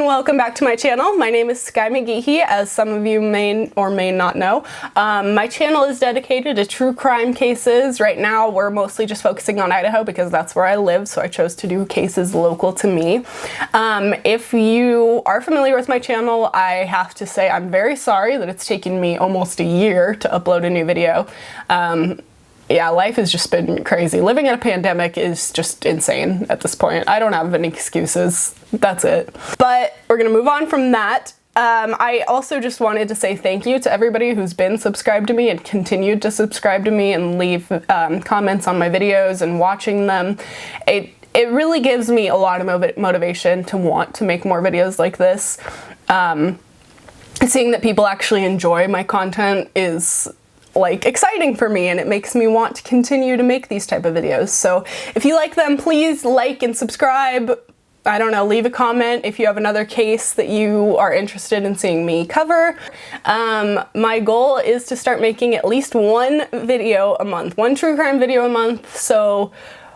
welcome back to my channel. My name is Sky McGeehee, as some of you may or may not know. My channel is dedicated to true crime cases. Right now we're mostly just focusing on Idaho because that's where I live, so I chose to do cases local to me. If you are familiar with my channel, I have to say I'm very sorry that it's taken me almost a year to upload a new video. Yeah, life has just been crazy. Living in a pandemic is just insane at this point. I don't have any excuses. That's it. But we're gonna move on from that. I also just wanted to say thank you to everybody who's been subscribed to me and continued to subscribe to me and leave comments on my videos and watching them. It really gives me a lot of motivation to want to make more videos like this. Seeing that people actually enjoy my content is like exciting for me, and it makes me want to continue to make these type of videos. So if you like them, please like and subscribe. I don't know, leave a comment if you have another case that you are interested in seeing me cover. My goal is to start making at least one video a month, one true crime video a month. So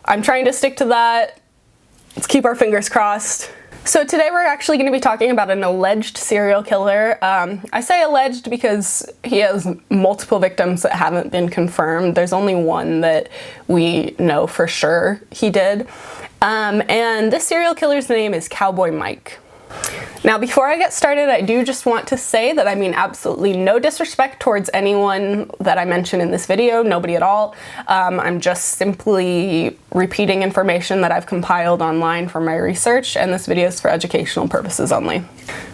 I'm trying to stick to that. Let's keep our fingers crossed. So today we're actually going to be talking about an alleged serial killer. I say alleged because he has multiple victims that haven't been confirmed. There's only one that we know for sure he did. And this serial killer's name is Cowboy Mike. Now, before I get started, I do just want to say that I mean absolutely no disrespect towards anyone that I mention in this video, nobody at all. I'm just simply repeating information that I've compiled online from my research, and this video is for educational purposes only.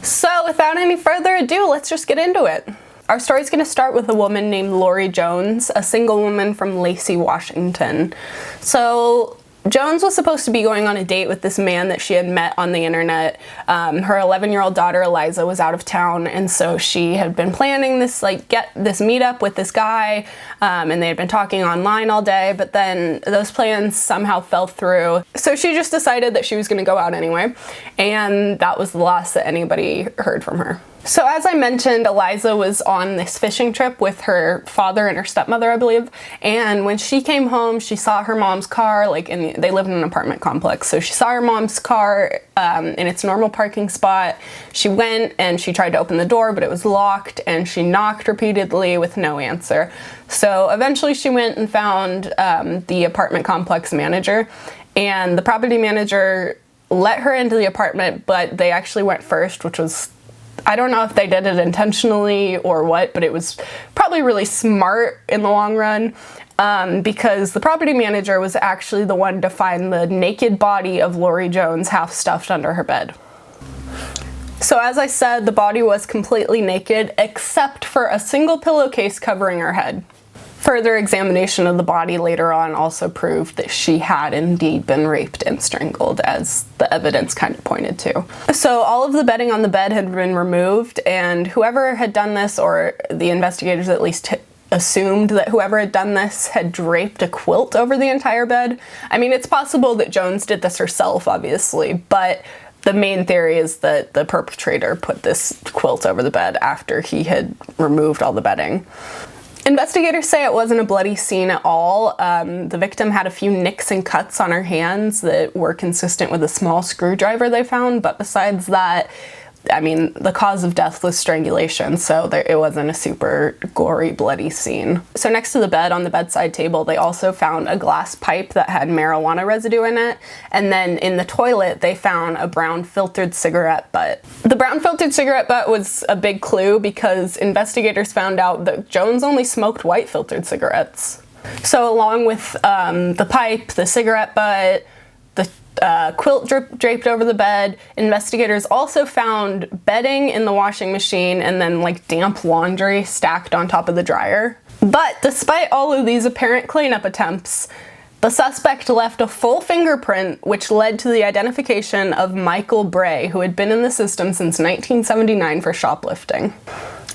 So without any further ado, let's just get into it. Our story's going to start with a woman named Lori Jones, a single woman from Lacey, Washington. So Jones was supposed to be going on a date with this man that she had met on the internet. Her 11-year-old daughter Eliza was out of town, and so she had been planning this meetup with this guy, and they had been talking online all day, but then those plans somehow fell through. So she just decided that she was going to go out anyway, and that was the last that anybody heard from her. So as I mentioned, Eliza was on this fishing trip with her father and her stepmother, I believe, and when she came home, she saw her mom's car, they lived in an apartment complex, so she saw her mom's car in its normal parking spot. She went and she tried to open the door, but it was locked, and she knocked repeatedly with no answer. So eventually she went and found the apartment complex manager, and the property manager let her into the apartment, but they actually went first, which was, I don't know if they did it intentionally or what, but it was probably really smart in the long run, because the property manager was actually the one to find the naked body of Lori Jones half stuffed under her bed. So as I said, the body was completely naked except for a single pillowcase covering her head. Further examination of the body later on also proved that she had indeed been raped and strangled, as the evidence kind of pointed to. So all of the bedding on the bed had been removed, and whoever had done this, or the investigators at least assumed that whoever had done this had draped a quilt over the entire bed. I mean, it's possible that Jones did this herself, obviously, but the main theory is that the perpetrator put this quilt over the bed after he had removed all the bedding. Investigators say it wasn't a bloody scene at all. The victim had a few nicks and cuts on her hands that were consistent with a small screwdriver they found, but besides that, I mean, the cause of death was strangulation, so it wasn't a super gory, bloody scene. So next to the bed, on the bedside table, they also found a glass pipe that had marijuana residue in it, and then in the toilet, they found a brown filtered cigarette butt. The brown filtered cigarette butt was a big clue because investigators found out that Jones only smoked white filtered cigarettes. So along with the pipe, the cigarette butt, the quilt draped over the bed, investigators also found bedding in the washing machine and then damp laundry stacked on top of the dryer. But despite all of these apparent cleanup attempts, the suspect left a full fingerprint, which led to the identification of Michael Bray, who had been in the system since 1979 for shoplifting.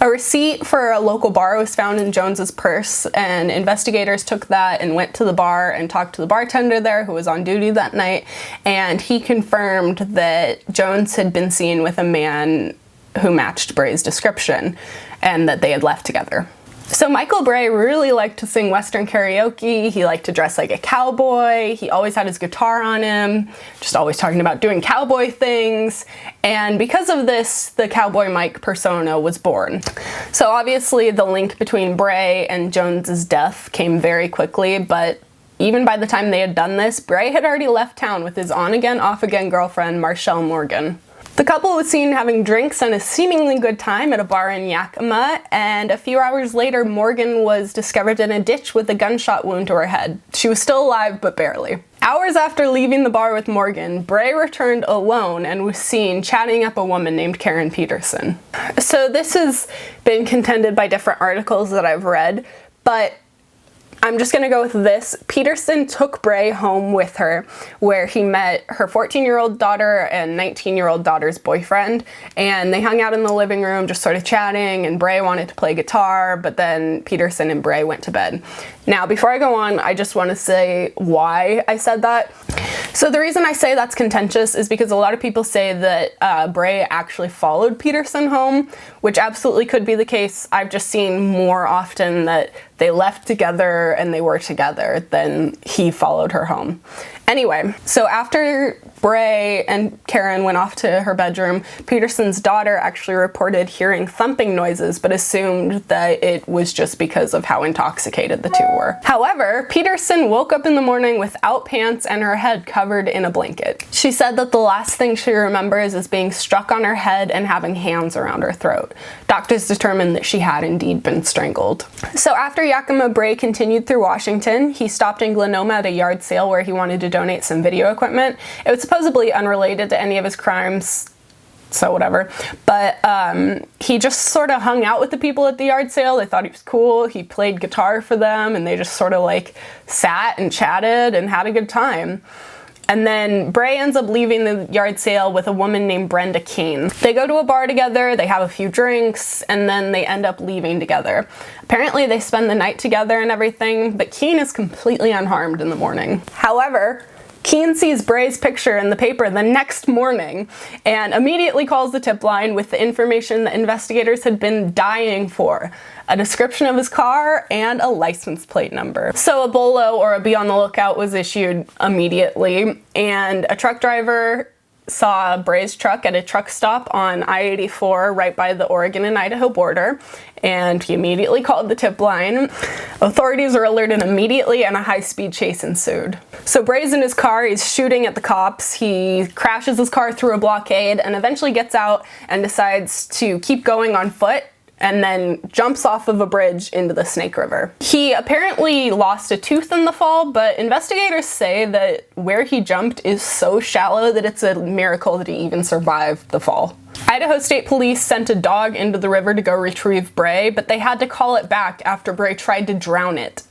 A receipt for a local bar was found in Jones's purse, and investigators took that and went to the bar and talked to the bartender there who was on duty that night, and he confirmed that Jones had been seen with a man who matched Bray's description and that they had left together. So Michael Bray really liked to sing Western karaoke. He liked to dress like a cowboy. He always had his guitar on him, just always talking about doing cowboy things. And because of this, the Cowboy Mike persona was born. So obviously the link between Bray and Jones's death came very quickly, but even by the time they had done this, Bray had already left town with his on-again, off-again girlfriend, Marshall Morgan. The couple was seen having drinks and a seemingly good time at a bar in Yakima, and a few hours later, Morgan was discovered in a ditch with a gunshot wound to her head. She was still alive, but barely. Hours after leaving the bar with Morgan, Bray returned alone and was seen chatting up a woman named Karen Peterson. So this has been contended by different articles that I've read, but I'm just gonna go with this. Peterson took Bray home with her, where he met her 14-year-old daughter and 19-year-old daughter's boyfriend, and they hung out in the living room just sort of chatting, and Bray wanted to play guitar, but then Peterson and Bray went to bed. Now, before I go on, I just want to say why I said that. So the reason I say that's contentious is because a lot of people say that Bray actually followed Peterson home, which absolutely could be the case. I've just seen more often that they left together and they were together than he followed her home. Anyway, so after Bray and Karen went off to her bedroom, Peterson's daughter actually reported hearing thumping noises, but assumed that it was just because of how intoxicated the two were. However, Peterson woke up in the morning without pants and her head covered in a blanket. She said that the last thing she remembers is being struck on her head and having hands around her throat. Doctors determined that she had indeed been strangled. So after Yakima, Bray continued through Washington. He stopped in Glenoma at a yard sale where he wanted to donate some video equipment. It was supposedly unrelated to any of his crimes, so whatever. But he just sort of hung out with the people at the yard sale. They thought he was cool. He played guitar for them, and they just sort of like sat and chatted and had a good time. And then Bray ends up leaving the yard sale with a woman named Brenda Keene. They go to a bar together, they have a few drinks, and then they end up leaving together. Apparently they spend the night together and everything, but Keene is completely unharmed in the morning. However, Keene sees Bray's picture in the paper the next morning and immediately calls the tip line with the information that investigators had been dying for: a description of his car and a license plate number. So a BOLO, or a be on the lookout, was issued immediately, and a truck driver saw Bray's truck at a truck stop on I-84 right by the Oregon and Idaho border, and he immediately called the tip line. Authorities were alerted immediately and a high-speed chase ensued. So Bray's in his car, he's shooting at the cops, he crashes his car through a blockade and eventually gets out and decides to keep going on foot, and then jumps off of a bridge into the Snake River. He apparently lost a tooth in the fall, but investigators say that where he jumped is so shallow that it's a miracle that he even survived the fall. Idaho State Police sent a dog into the river to go retrieve Bray, but they had to call it back after Bray tried to drown it.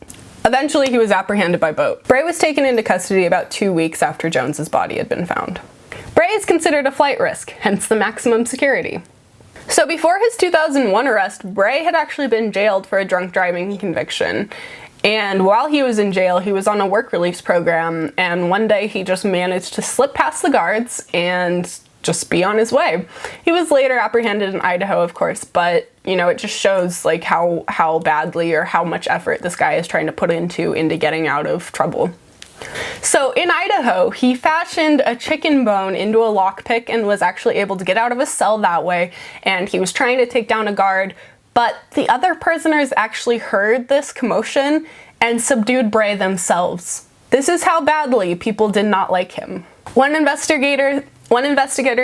Eventually, he was apprehended by boat. Bray was taken into custody about 2 weeks after Jones's body had been found. Bray is considered a flight risk, hence the maximum security. So before his 2001 arrest, Bray had actually been jailed for a drunk driving conviction. And while he was in jail, he was on a work release program, and one day he just managed to slip past the guards and just be on his way. He was later apprehended in Idaho, of course, but you know, it just shows like how badly or how much effort this guy is trying to put into getting out of trouble. So in Idaho, he fashioned a chicken bone into a lockpick and was actually able to get out of his cell that way, and he was trying to take down a guard, but the other prisoners actually heard this commotion and subdued Bray themselves. This is how badly people did not like him. One investigator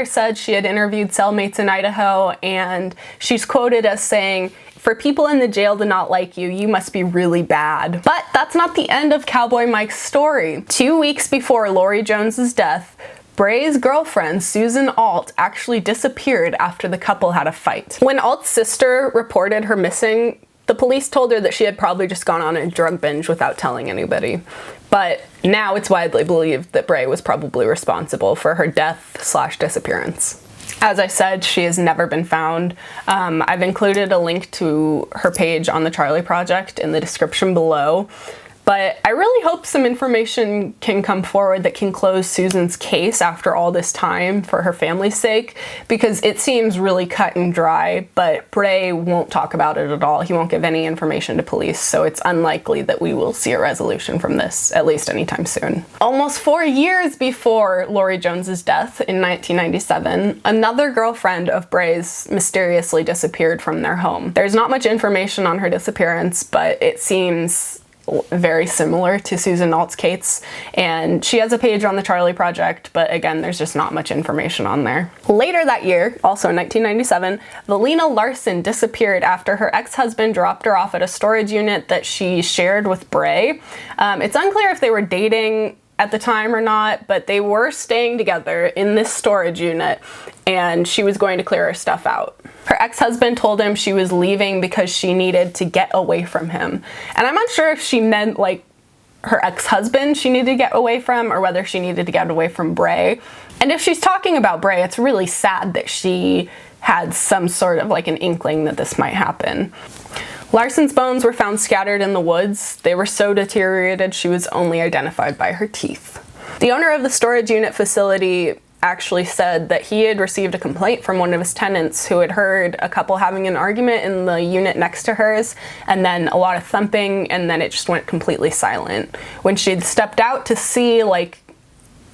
said she had interviewed cellmates in Idaho, and she's quoted as saying, "For people in the jail to not like you, you must be really bad." But that's not the end of Cowboy Mike's story. 2 weeks before Lori Jones's death, Bray's girlfriend, Susan Alt, actually disappeared after the couple had a fight. When Alt's sister reported her missing, the police told her that she had probably just gone on a drug binge without telling anybody. But now it's widely believed that Bray was probably responsible for her death/disappearance. As I said, she has never been found. I've included a link to her page on the Charlie Project in the description below. But I really hope some information can come forward that can close Susan's case after all this time for her family's sake, because it seems really cut and dry, but Bray won't talk about it at all. He won't give any information to police, so it's unlikely that we will see a resolution from this, at least anytime soon. Almost 4 years before Lori Jones's death in 1997, another girlfriend of Bray's mysteriously disappeared from their home. There's not much information on her disappearance, but it seems very similar to Susan Ault's case, and she has a page on the Charlie Project, but again, there's just not much information on there. Later that year, also in 1997, Valina Larson disappeared after her ex-husband dropped her off at a storage unit that she shared with Bray. It's unclear if they were dating at the time or not, but they were staying together in this storage unit, and she was going to clear her stuff out. Her ex-husband told him she was leaving because she needed to get away from him. And I'm not sure if she meant like her ex-husband she needed to get away from, or whether she needed to get away from Bray. And if she's talking about Bray, it's really sad that she had some sort of like an inkling that this might happen. Larson's bones were found scattered in the woods. They were so deteriorated she was only identified by her teeth. The owner of the storage unit facility actually said that he had received a complaint from one of his tenants who had heard a couple having an argument in the unit next to hers, and then a lot of thumping, and then it just went completely silent. When she'd stepped out to see like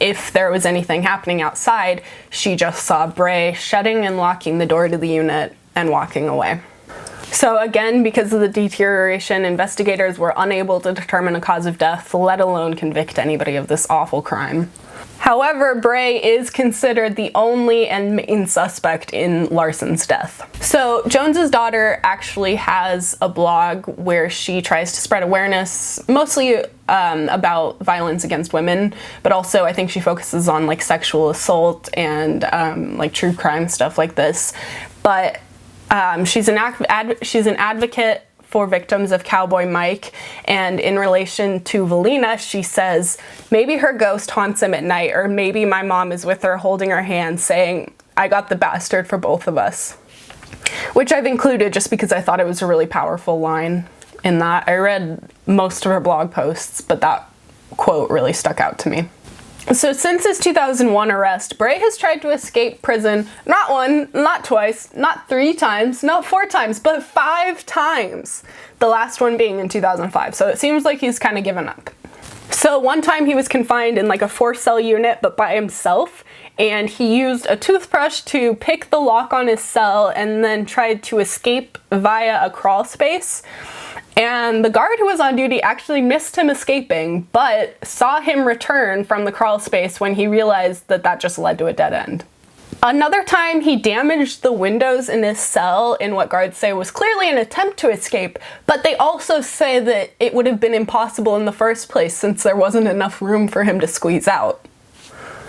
if there was anything happening outside, she just saw Bray shutting and locking the door to the unit and walking away. So again, because of the deterioration, investigators were unable to determine a cause of death, let alone convict anybody of this awful crime. However, Bray is considered the only and main suspect in Larson's death. So Jones's daughter actually has a blog where she tries to spread awareness, mostly about violence against women, but also I think she focuses on like sexual assault and like true crime stuff like this. But she's an advocate for victims of Cowboy Mike, and in relation to Valina, she says, maybe her ghost haunts him at night, or maybe my mom is with her holding her hand saying, I got the bastard for both of us. Which I've included just because I thought it was a really powerful line in that. I read most of her blog posts, but that quote really stuck out to me. So since his 2001 arrest, Bray has tried to escape prison not one, not twice, not 3 times, not 4 times, but 5 times. The last one being in 2005, so it seems like he's kind of given up. So one time he was confined in like a 4-cell unit, but by himself, and he used a toothbrush to pick the lock on his cell and then tried to escape via a crawl space. And the guard who was on duty actually missed him escaping, but saw him return from the crawl space when he realized that that just led to a dead end. Another time he damaged the windows in his cell in what guards say was clearly an attempt to escape, but they also say that it would have been impossible in the first place since there wasn't enough room for him to squeeze out.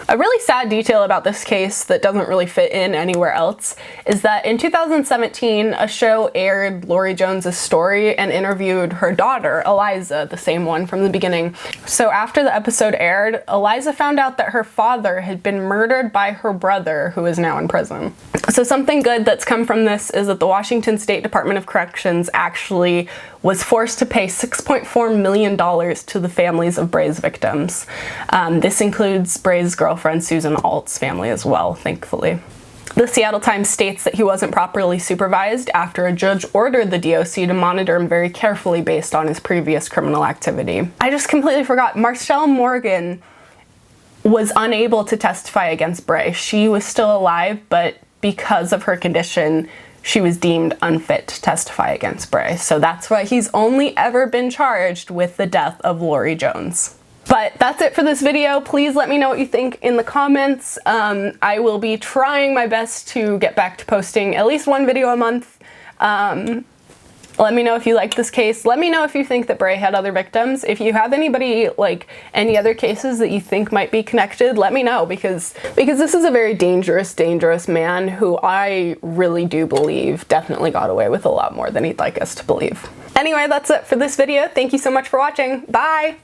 A really sad detail about this case that doesn't really fit in anywhere else is that in 2017, a show aired Lori Jones's story and interviewed her daughter, Eliza, the same one from the beginning. So after the episode aired, Eliza found out that her father had been murdered by her brother, who is now in prison. So something good that's come from this is that the Washington State Department of Corrections actually was forced to pay $6.4 million to the families of Bray's victims. This includes Bray's girlfriend Susan Ault's family as well, thankfully. The Seattle Times states that he wasn't properly supervised after a judge ordered the DOC to monitor him very carefully based on his previous criminal activity. I just completely forgot, Marshall Morgan was unable to testify against Bray. She was still alive, but because of her condition, she was deemed unfit to testify against Bray. So that's why he's only ever been charged with the death of Lori Jones. But that's it for this video. Please let me know what you think in the comments. I will be trying my best to get back to posting at least 1 video a month. Let me know if you like this case. Let me know if you think that Bray had other victims. If you have anybody, like any other cases that you think might be connected, let me know, because this is a very dangerous man who I really do believe definitely got away with a lot more than he'd like us to believe. Anyway, that's it for this video. Thank you so much for watching. Bye!